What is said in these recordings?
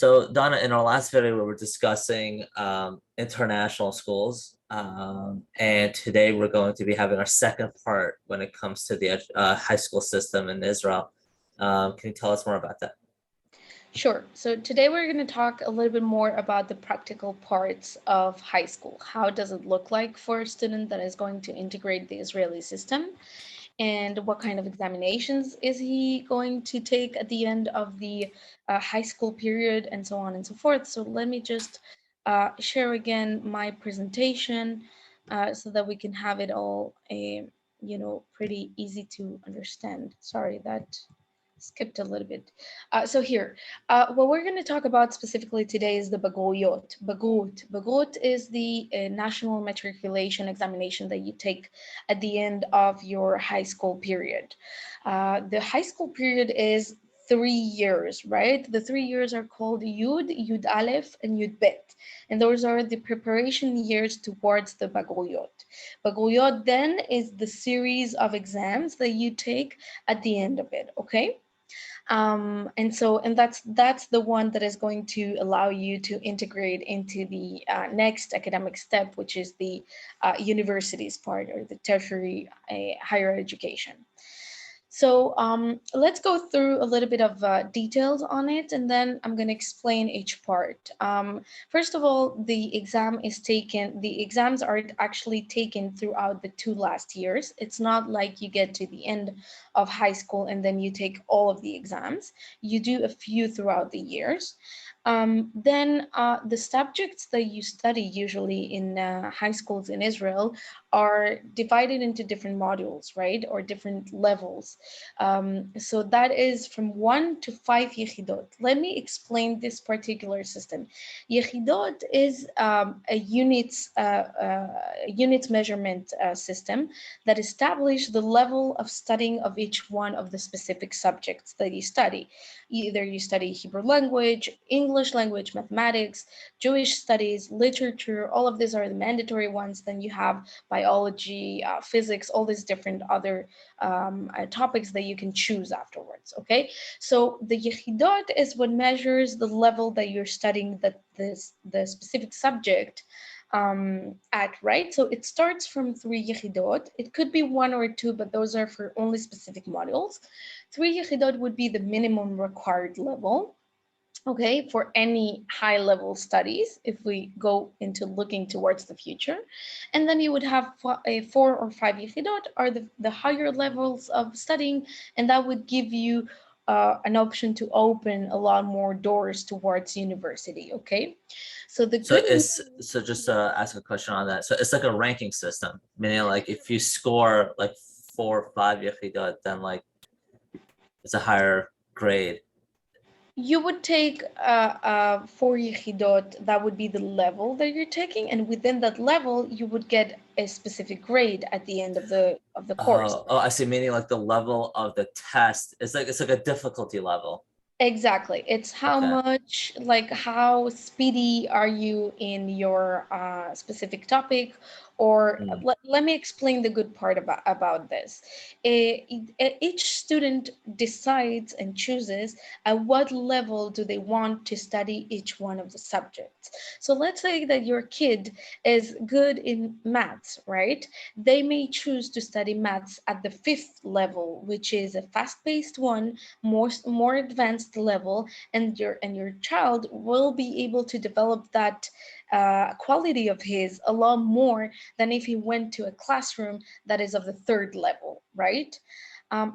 So Donna, in our last video, we were discussing international schools, and today we're going to be having our second part when it comes to the high school system in Israel. Can you tell us more about that? Sure. So today we're going to talk a little bit more about the practical parts of high school. How does it look like for a student that is going to integrate the Israeli system? And what kind of examinations is he going to take at the end of the high school period, and so on and so forth. So let me just share again my presentation so that we can have it all, pretty easy to understand. Sorry, that skipped a little bit. So here, what we're going to talk about specifically today is the Baguyot. Bagut is the national matriculation examination that you take at the end of your high school period. The high school period is 3 years, right? The 3 years are called Yud Aleph, and Yud Bet. And those are the preparation years towards the Baguyot. Baguyot then is the series of exams that you take at the end of it, okay? And that's the one that is going to allow you to integrate into the next academic step, which is the universities part, or the tertiary higher education. So let's go through a little bit of details on it, and then I'm going to explain each part. First of all, the exams are actually taken throughout the 2 last years. It's not like you get to the end of high school and then you take all of the exams. You do a few throughout the years. Then the subjects that you study usually in high schools in Israel are divided into different modules, right? Or different levels. So that is from 1 to 5 yechidot. Let me explain this particular system. Yechidot is a units measurement system that establish the level of studying of each one of the specific subjects that you study. Either you study Hebrew language, English language, mathematics, Jewish studies, literature, all of these are the mandatory ones. Then you have biology, physics, all these different other topics that you can choose afterwards, okay? So the Yechidot is what measures the level that you're studying the specific subject at, right? So it starts from 3 Yechidot. It could be 1 or 2, but those are for only specific modules. 3 Yechidot would be the minimum required level, okay, for any high level studies if we go into looking towards the future. And then you would have 4 or 5 Yechidot are the higher levels of studying, and that would give you an option to open a lot more doors towards university, okay? So the So good news. so just to ask a question on that. So it's like a ranking system, meaning like if you score like 4 or 5 yechidot, then like it's a higher grade. You would take 4 Yechidot, that would be the level that you're taking, and within that level, you would get a specific grade at the end of the course. Oh, I see. Meaning like the level of the test. It's like a difficulty level. Exactly. It's how Okay. much, like how speedy are you in your specific topic, or Mm. let me explain the good part about this. Each student decides and chooses at what level do they want to study each one of the subjects. So let's say that your kid is good in maths, right? They may choose to study maths at the 5th level, which is a fast-paced one, more advanced level, and your child will be able to develop that quality of his a lot more than if he went to a classroom that is of the 3rd level, right?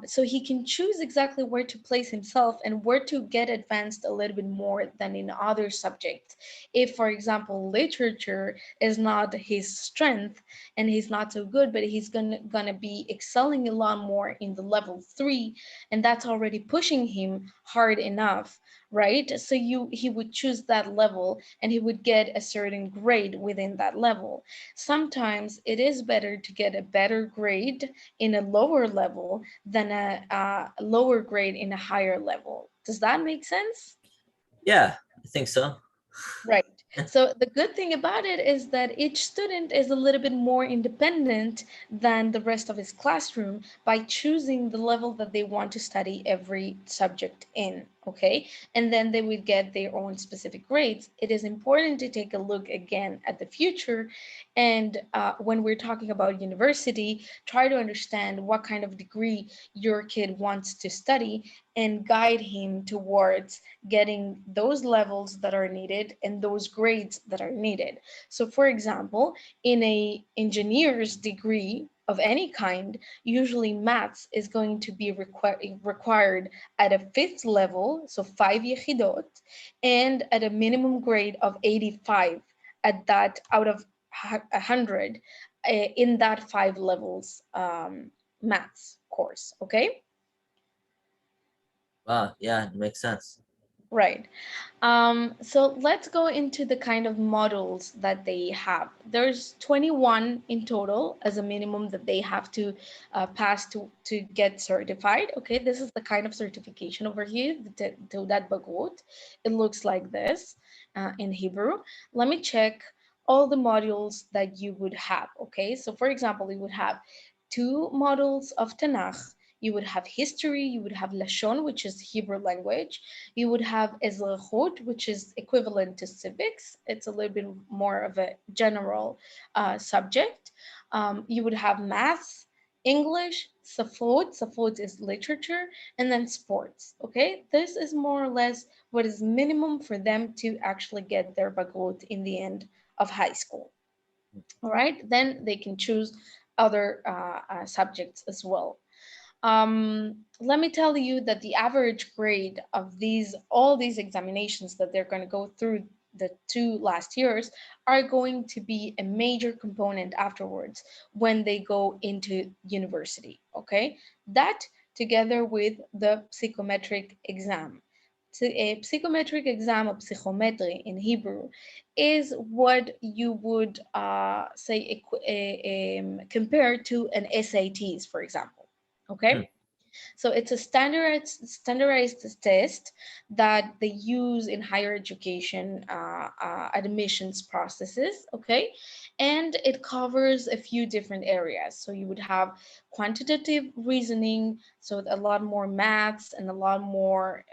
So he can choose exactly where to place himself and where to get advanced a little bit more than in other subjects. If, for example, literature is not his strength and he's not so good, but he's gonna be excelling a lot more in the level 3, and that's already pushing him hard enough, right? So he would choose that level and he would get a certain grade within that level. Sometimes it is better to get a better grade in a lower level than a lower grade in a higher level. Does that make sense? Yeah, I think so. Right. So the good thing about it is that each student is a little bit more independent than the rest of his classroom by choosing the level that they want to study every subject in. okay? And then they would get their own specific grades. It is important to take a look again at the future. And when we're talking about university, try to understand what kind of degree your kid wants to study and guide him towards getting those levels that are needed and those grades that are needed. So for example, in a engineer's degree of any kind, usually maths is going to be required at a fifth level, so 5 yechidot, and at a minimum grade of 85 at that out of 100 in that 5 levels maths course, okay? Wow, yeah, it makes sense. Right. So let's go into the kind of models that they have. There's 21 in total as a minimum that they have to pass to get certified. Okay, this is the kind of certification over here, the Teudat Bagrut. It looks like this in Hebrew. Let me check all the modules that you would have. Okay, so for example, you would have 2 modules of Tanakh. You would have history, you would have Lashon, which is Hebrew language, you would have Ezrachut, which is equivalent to civics. It's a little bit more of a general subject. You would have math, English, Safot. Safot is literature, and then sports. Okay, this is more or less what is minimum for them to actually get their bagrut in the end of high school. All right, then they can choose other subjects as well. Let me tell you that the average grade of all these examinations that they're going to go through the 2 last years are going to be a major component afterwards when they go into university. Okay, that together with the psychometric exam. So a psychometric exam of psychometry in Hebrew is what you would say compare to an SATs, for example. Hmm. Okay, so it's a standardized test that they use in higher education admissions processes. Okay, and it covers a few different areas. So you would have quantitative reasoning, so a lot more maths and a lot more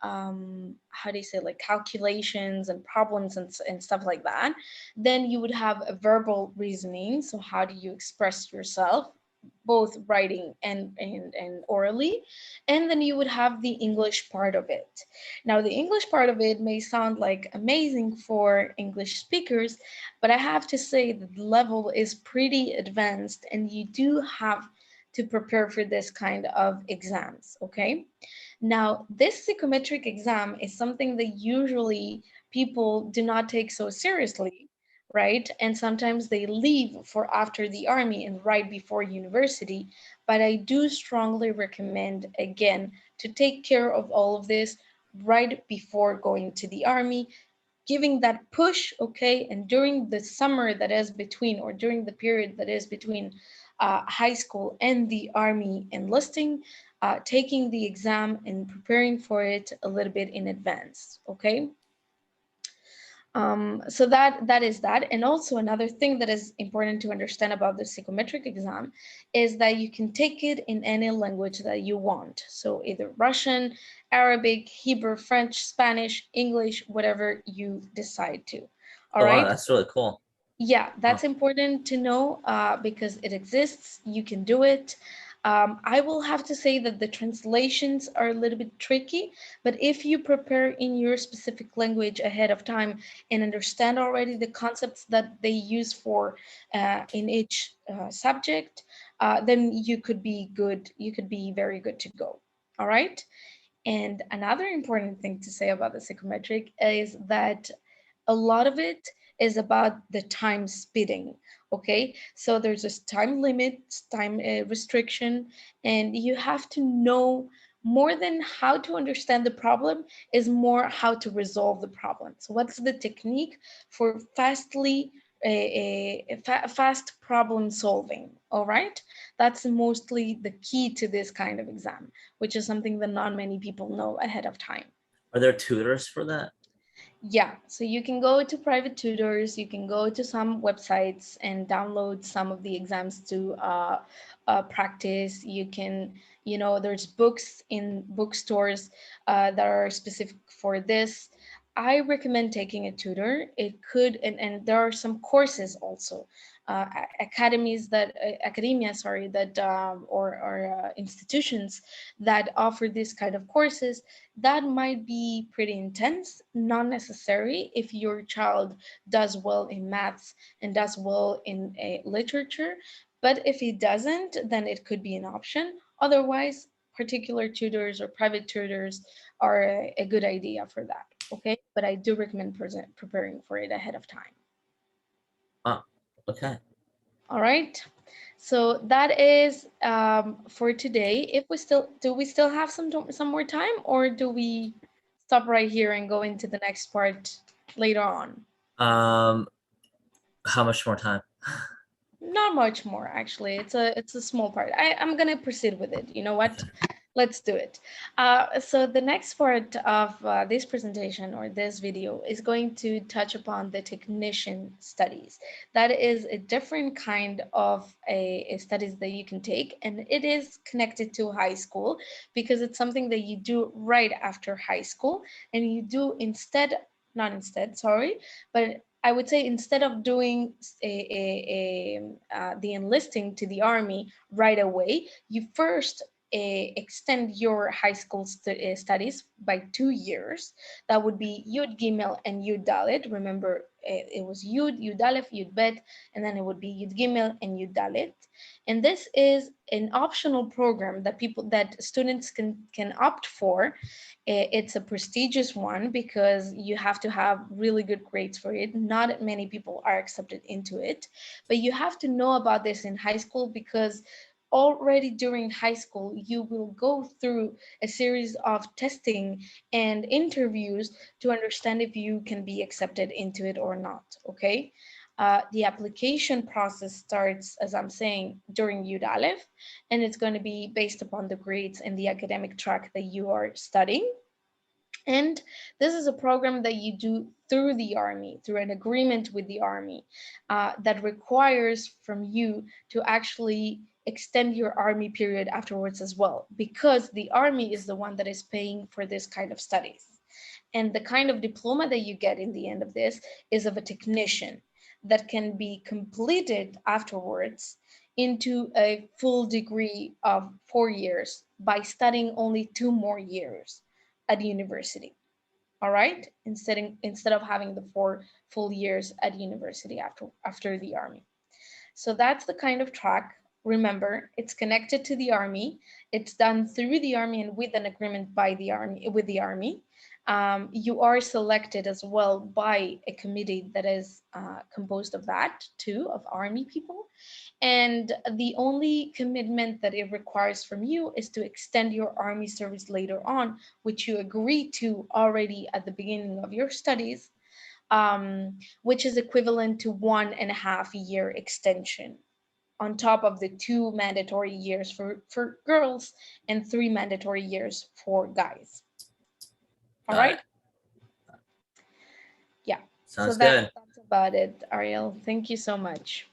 how do you say, like calculations and problems and stuff like that. Then you would have a verbal reasoning, so how do you express yourself, both writing and orally. And then you would have the English part of it. Now the English part of it may sound like amazing for English speakers, but I have to say that the level is pretty advanced and you do have to prepare for this kind of exams. Okay, now, this psychometric exam is something that usually people do not take so seriously, right? And sometimes they leave for after the army and right before university. But I do strongly recommend, again, to take care of all of this right before going to the army, giving that push, okay? And during the summer that is between, or during the period that is between high school and the army enlisting, taking the exam and preparing for it a little bit in advance, okay? So that is that. And also another thing that is important to understand about the psychometric exam is that you can take it in any language that you want. So either Russian, Arabic, Hebrew, French, Spanish, English, whatever you decide to. All Oh wow, right. that's really cool. Yeah, Oh, that's important to know because it exists. You can do it. I will have to say that the translations are a little bit tricky, but if you prepare in your specific language ahead of time and understand already the concepts that they use for in each subject, then you could be good. You could be very good to go. All right. And another important thing to say about the psychometric is that a lot of it is about the time speeding. Okay, so there's a time limit, time restriction, and you have to know more than how to understand the problem is more how to resolve the problem. So what's the technique for fast problem solving? All right, that's mostly the key to this kind of exam, which is something that not many people know ahead of time. are there tutors for that? Yeah, so you can go to private tutors, you can go to some websites and download some of the exams to practice. You can You know, there's books in bookstores that are specific for this. I recommend taking a tutor. It could, and there are some courses also, academies that, academia, sorry, that, or institutions that offer this kind of courses that might be pretty intense, not necessary if your child does well in maths and does well in literature. But if he doesn't, then it could be an option. Otherwise, particular tutors or private tutors are a good idea for that. Okay, but I do recommend preparing for it ahead of time. Oh, okay. All right. So that is for today. If we still we still have some more time, or do we stop right here and go into the next part later on? Um, how much more time? Not much more, actually. It's a small part. I'm gonna proceed with it. You know what? Okay. Let's do it. So the next part of this presentation or this video is going to touch upon the technician studies. That is a different kind of a studies that you can take, and it is connected to high school because it's something that you do right after high school, and you do instead, not instead, sorry, but I would say instead of doing the enlisting to the army right away, you first extend your high school studies by 2 years. That would be Yud Gimel and Yud Dalet. Remember, it was Yud, Yud Aleph, Yud Bet, and then it would be Yud Gimel and Yud Dalet. And this is an optional program that students can opt for. It's a prestigious one because you have to have really good grades for it. Not many people are accepted into it, but you have to know about this in high school because already during high school, you will go through a series of testing and interviews to understand if you can be accepted into it or not, okay? The application process starts, as I'm saying, during Yud Aleph, and it's going to be based upon the grades and the academic track that you are studying. And this is a program that you do through the Army, through an agreement with the Army that requires from you to actually extend your Army period afterwards as well, because the Army is the one that is paying for this kind of studies. And the kind of diploma that you get in the end of this is of a technician that can be completed afterwards into a full degree of 4 years by studying only 2 more years at university. All right, instead of having the 4 full years at university after the army. So that's the kind of track. Remember, it's connected to the army. It's done through the army and with an agreement by the army with the army. You are selected as well by a committee that is composed of that too, of army people. And the only commitment that it requires from you is to extend your army service later on, which you agree to already at the beginning of your studies, which is equivalent to 1.5 year extension on top of the 2 mandatory years for girls and 3 mandatory years for guys. All Got it. right. Yeah. So Sounds good. that's about it, Ariel. Thank you so much.